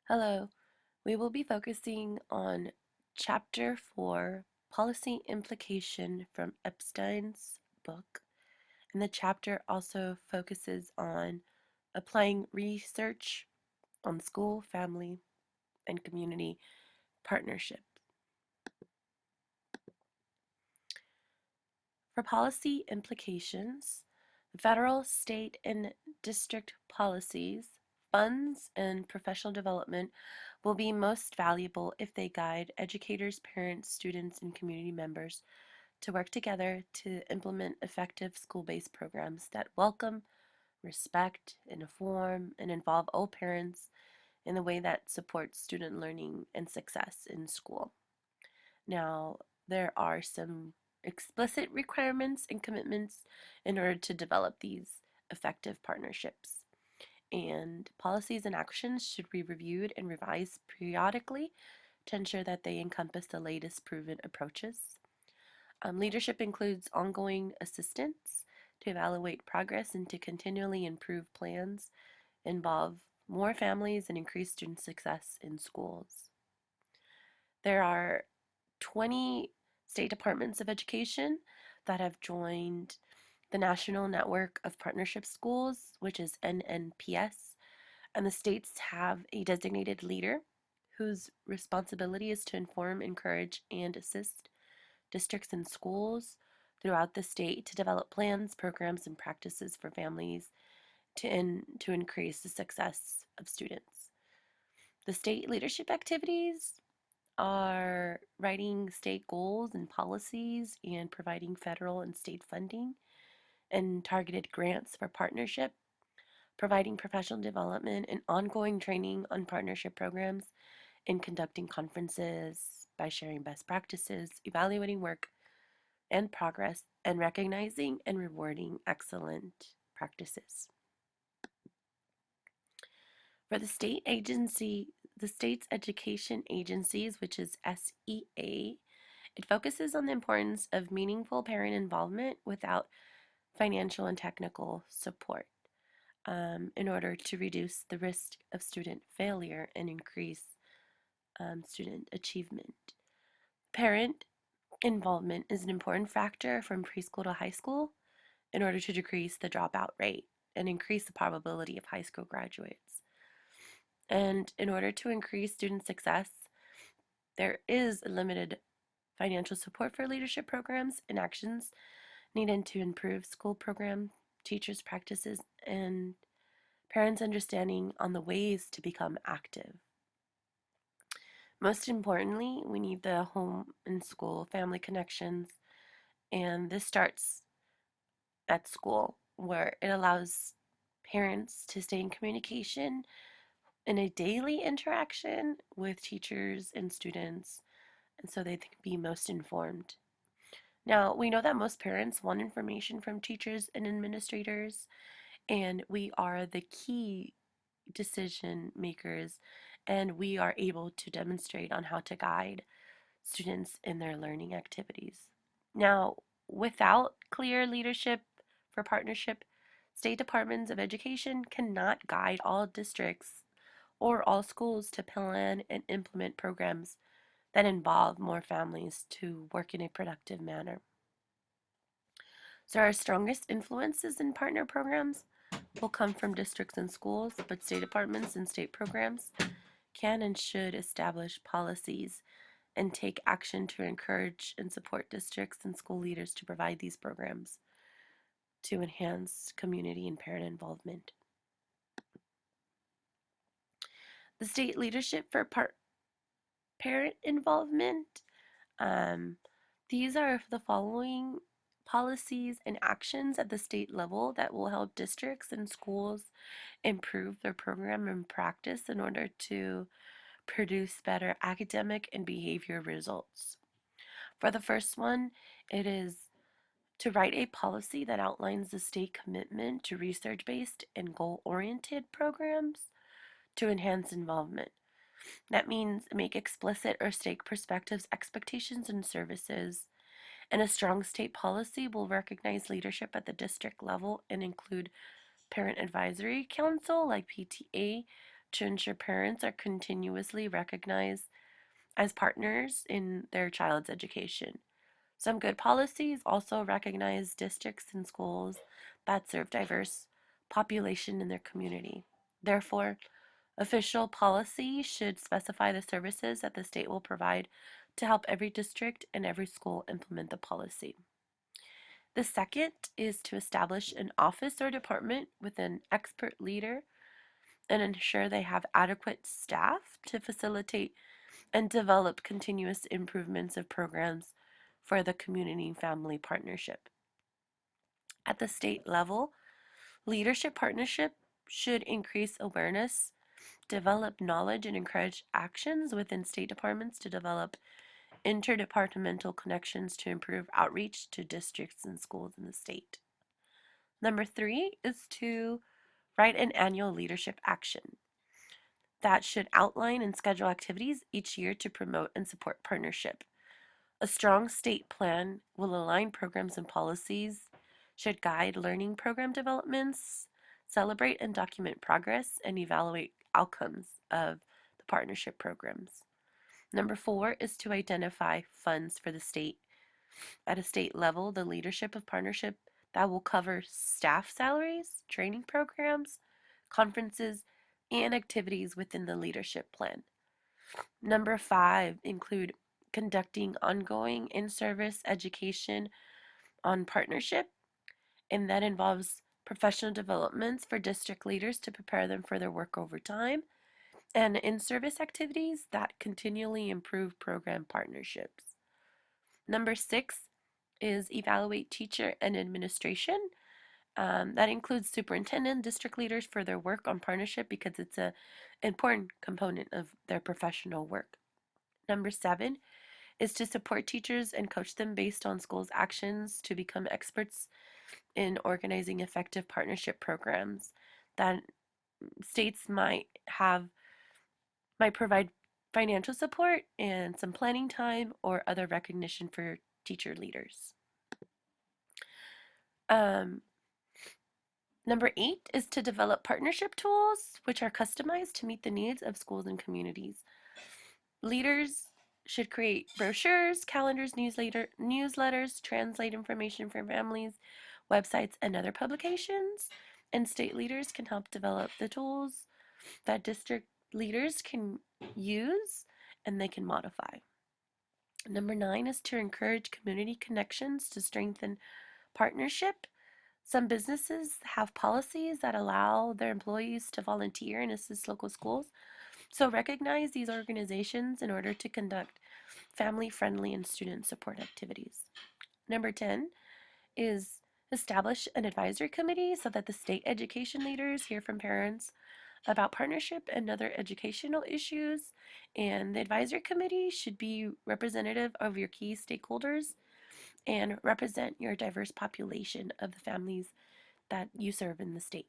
Hello, we will be focusing on Chapter 4, Policy Implication from Epstein's book. And the chapter also focuses on applying research on school, family, and community partnership. For policy implications, federal, state, and district policies, funds, and professional development will be most valuable if they guide educators, parents, students, and community members to work together to implement effective school-based programs that welcome, respect, inform, and involve all parents in a way that supports student learning and success in school. Now, there are some explicit requirements and commitments in order to develop these effective partnerships. And policies and actions should be reviewed and revised periodically to ensure that they encompass the latest proven approaches. Leadership includes ongoing assistance to evaluate progress and to continually improve plans, involve more families, and increase student success in schools. There are 20 state departments of education that have joined the National Network of Partnership Schools, which is NNPS, and the states have a designated leader whose responsibility is to inform, encourage, and assist districts and schools throughout the state to develop plans, programs, and practices for families to increase the success of students. The state leadership activities are writing state goals and policies and providing federal and state funding and targeted grants for partnership, providing professional development and ongoing training on partnership programs, and conducting conferences by sharing best practices, evaluating work and progress, and recognizing and rewarding excellent practices. For the state's education agencies, which is SEA, it focuses on the importance of meaningful parent involvement without financial and technical support in order to reduce the risk of student failure and increase student achievement. Parent involvement is an important factor from preschool to high school in order to decrease the dropout rate and increase the probability of high school graduates. And in order to increase student success, there is limited financial support for leadership programs and actions needed to improve school program, teachers' practices, and parents' understanding on the ways to become active. Most importantly, we need the home and school family connections, and this starts at school, where it allows parents to stay in communication in a daily interaction with teachers and students, and so they can be most informed. Now, we know that most parents want information from teachers and administrators, and we are the key decision makers, and we are able to demonstrate on how to guide students in their learning activities. Now, without clear leadership for partnership, state departments of education cannot guide all districts or all schools to plan and implement programs that involve more families to work in a productive manner. So our strongest influences in partner programs will come from districts and schools, but state departments and state programs can and should establish policies and take action to encourage and support districts and school leaders to provide these programs to enhance community and parent involvement. The state leadership for parent involvement, um, these are the following policies and actions at the state level that will help districts and schools improve their program and practice in order to produce better academic and behavior results. For the first one, it is to write a policy that outlines the state commitment to research-based and goal-oriented programs to enhance involvement. That means make explicit or state perspectives, expectations, and services. And a strong state policy will recognize leadership at the district level and include parent advisory council like PTA to ensure parents are continuously recognized as partners in their child's education. Some good policies also recognize districts and schools that serve diverse population in their community. Therefore, official policy should specify the services that the state will provide to help every district and every school implement the policy. The second is to establish an office or department with an expert leader and ensure they have adequate staff to facilitate and develop continuous improvements of programs for the community family partnership. At the state level, leadership partnership should increase awareness, develop knowledge, and encourage actions within state departments to develop interdepartmental connections to improve outreach to districts and schools in the state. Number three is to write an annual leadership action that should outline and schedule activities each year to promote and support partnership. A strong state plan will align programs and policies, should guide learning program developments, celebrate and document progress, and evaluate outcomes of the partnership programs. Number four is to identify funds for the state. At a state level, the leadership of partnership that will cover staff salaries, training programs, conferences, and activities within the leadership plan. Number five include conducting ongoing in-service education on partnership, and that involves professional developments for district leaders to prepare them for their work over time, and in-service activities that continually improve program partnerships. Number six is evaluate teacher and administration. That includes superintendent, district leaders for their work on partnership because it's an important component of their professional work. Number seven is to support teachers and coach them based on schools' actions to become experts in organizing effective partnership programs that states might provide financial support and some planning time or other recognition for teacher leaders. Um, Number eight is to develop partnership tools which are customized to meet the needs of schools and communities. Leaders should create brochures, calendars, newsletters, translate information for families, websites, and other publications. And state leaders can help develop the tools that district leaders can use and they can modify. Number nine is to encourage community connections to strengthen partnership. Some businesses have policies that allow their employees to volunteer and assist local schools. So recognize these organizations in order to conduct family-friendly and student support activities. Number 10 is establish an advisory committee so that the state education leaders hear from parents about partnership and other educational issues. And the advisory committee should be representative of your key stakeholders and represent your diverse population of the families that you serve in the state.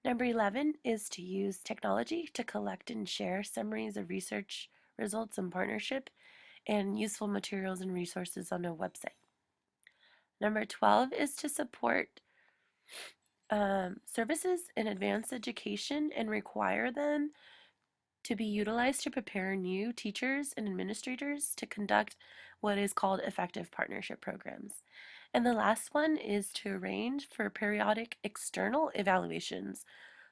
Number 11 is to use technology to collect and share summaries of research results and partnership and useful materials and resources on a website. Number 12 is to support services in advanced education and require them to be utilized to prepare new teachers and administrators to conduct what is called effective partnership programs. And the last one is to arrange for periodic external evaluations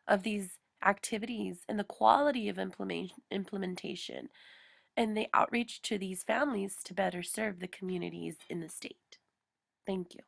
of these activities and the quality of implementation and the outreach to these families to better serve the communities in the state. Thank you.